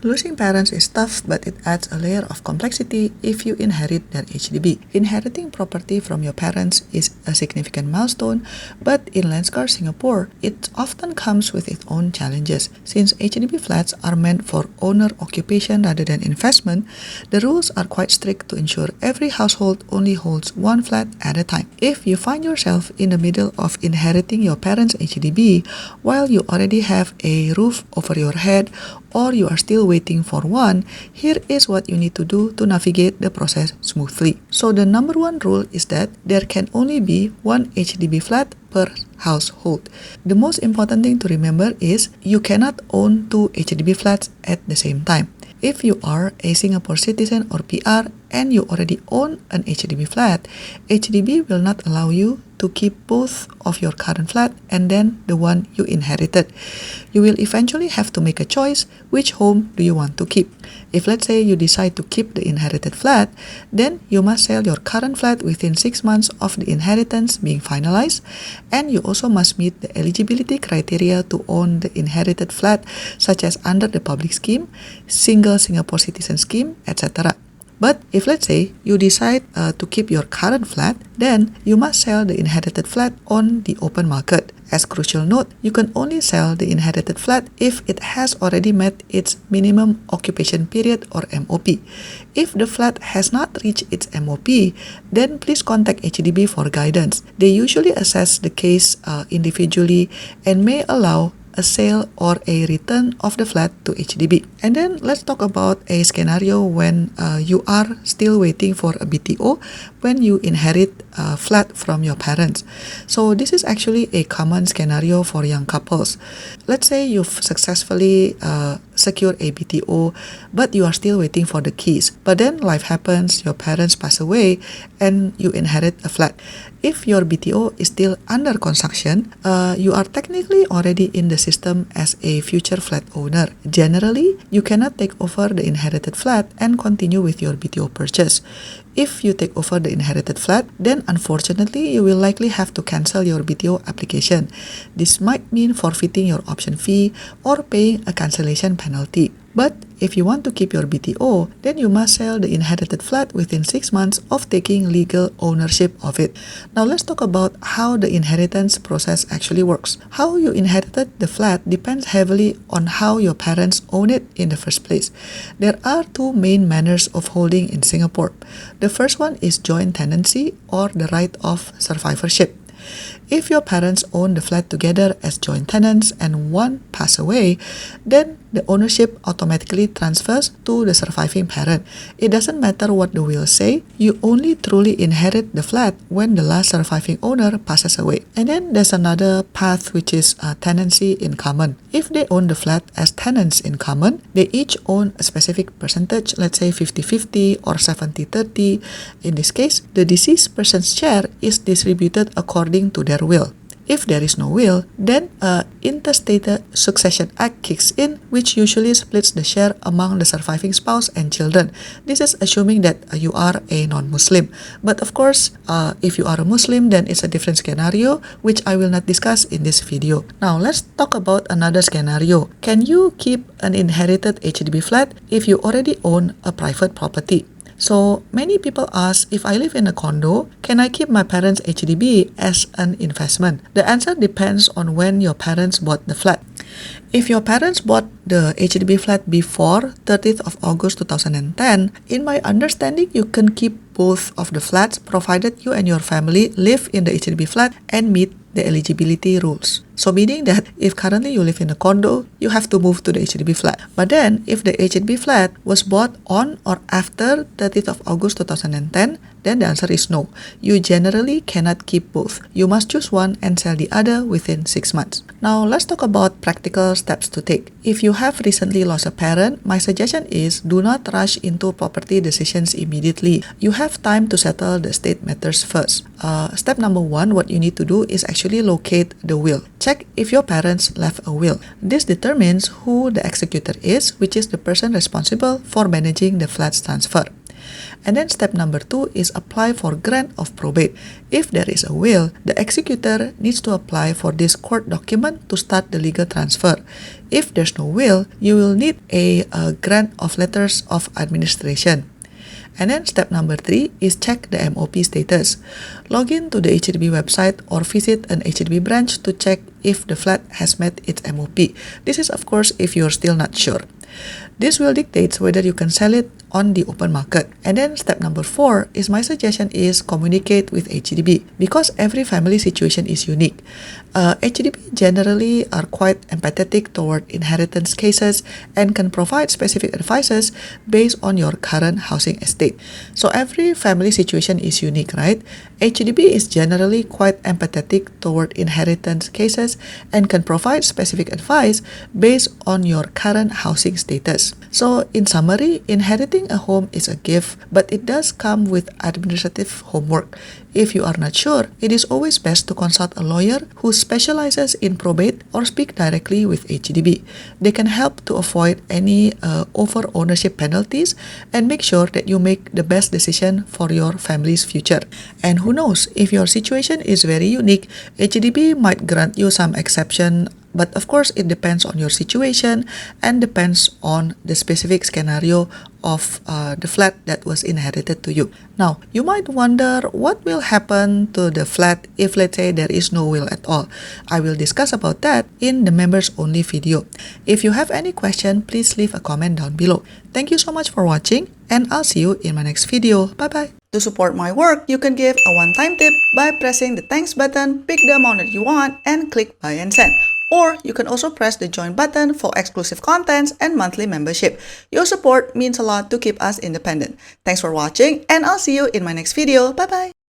Losing parents is tough, but it adds a layer of complexity if you inherit their HDB. Inheriting property from your parents is a significant milestone, but in Landscar, Singapore, it often comes with its own challenges. Since HDB flats are meant for owner occupation rather than investment, the rules are quite strict to ensure every household only holds one flat at a time. If you find yourself in the middle of inheriting your parents' HDB while you already have a roof over your head, or you are still waiting for one, here is what you need to do to navigate the process smoothly. So the number one rule is that there can only be one HDB flat per household. The most important thing to remember is you cannot own two HDB flats at the same time. If you are a Singapore citizen or PR and you already own an HDB flat, HDB will not allow you to keep both of your current flat and then the one you inherited. You will eventually have to make a choice which home do you want to keep. If let's say you decide to keep the inherited flat, then you must sell your current flat within 6 months of the inheritance being finalized, and you also must meet the eligibility criteria to own the inherited flat, such as under the public scheme, single Singapore citizen scheme, etc. But if let's say you decide to keep your current flat, then you must sell the inherited flat on the open market. As crucial note, you can only sell the inherited flat if it has already met its minimum occupation period or MOP. If the flat has not reached its MOP, then please contact HDB for guidance. They usually assess the case individually and may allow a sale or a return of the flat to HDB. And then let's talk about a scenario when you are still waiting for a BTO when you inherit a flat from your parents. So this is actually a common scenario for young couples. Let's say you've successfully secured a BTO, but you are still waiting for the keys. But then life happens, your parents pass away, and you inherit a flat. If your BTO is still under construction, you are technically already in the system as a future flat owner. Generally, you cannot take over the inherited flat and continue with your BTO purchase. If you take over the inherited flat, then unfortunately, you will likely have to cancel your BTO application. This might mean forfeiting your option fee or paying a cancellation penalty. But if you want to keep your BTO, then you must sell the inherited flat within 6 months of taking legal ownership of it. Now let's talk about how the inheritance process actually works. How you inherited the flat depends heavily on how your parents own it in the first place. There are two main manners of holding in Singapore. The first one is joint tenancy or the right of survivorship. If your parents own the flat together as joint tenants and one pass away, then the ownership automatically transfers to the surviving parent. It doesn't matter what the will say, you only truly inherit the flat when the last surviving owner passes away. And then there's another path, which is tenancy in common. If they own the flat as tenants in common, they each own a specific percentage, let's say 50-50 or 70-30. In this case, the deceased person's share is distributed according to their will. If there is no will, then Interstate Succession Act kicks in, which usually splits the share among the surviving spouse and children. This is assuming that you are a non-Muslim. But of course, if you are a Muslim, then it's a different scenario, which I will not discuss in this video. Now, let's talk about another scenario. Can you keep an inherited HDB flat if you already own a private property? So many people ask, if I live in a condo, can I keep my parents' HDB as an investment? The answer depends on when your parents bought the flat. If your parents bought the HDB flat before 30th of August 2010, in my understanding, you can keep both of the flats provided you and your family live in the HDB flat and meet the eligibility rules. So meaning that if currently you live in a condo, you have to move to the HDB flat. But then if the HDB flat was bought on or after 30th of August 2010, then the answer is no. You generally cannot keep both. You must choose one and sell the other within 6 months. Now let's talk about practical steps to take. If you have recently lost a parent, my suggestion is do not rush into property decisions immediately. You have time to settle the estate matters first. Step number 1, what you need to do is actually locate the will. Check if your parents left a will. This determines who the executor is, which is the person responsible for managing the flat's transfer. And then step number 2 is apply for grant of probate. If there is a will, the executor needs to apply for this court document to start the legal transfer. If there's no will, you will need a grant of letters of administration. And then step number 3 is check the MOP status. Log in to the HDB website or visit an HDB branch to check if the flat has met its MOP. This is of course if you're still not sure. This will dictate whether you can sell it on the open market. And then step number 4 is my suggestion is communicate with HDB because every family situation is unique. HDB generally are quite empathetic toward inheritance cases and can provide specific advices based on your current housing estate. So every family situation is unique, right? HDB is generally quite empathetic toward inheritance cases and can provide specific advice based on your current housing status. So in summary, inheriting a home is a gift, but it does come with administrative homework. If you are not sure, it is always best to consult a lawyer who specializes in probate or speak directly with HDB. They can help to avoid any over-ownership penalties and make sure that you make the best decision for your family's future. And who knows, if your situation is very unique, HDB might grant you some exception. But of course, it depends on your situation and depends on the specific scenario of the flat that was inherited to you. Now, you might wonder what will happen to the flat if, let's say, there is no will at all. I will discuss about that in the members only video. If you have any question, please leave a comment down below. Thank you so much for watching, and I'll see you in my next video. Bye-bye. To support my work, you can give a one-time tip by pressing the thanks button, pick the amount that you want, and click buy and send. Or you can also press the join button for exclusive contents and monthly membership. Your support means a lot to keep us independent. Thanks for watching, and I'll see you in my next video. Bye bye!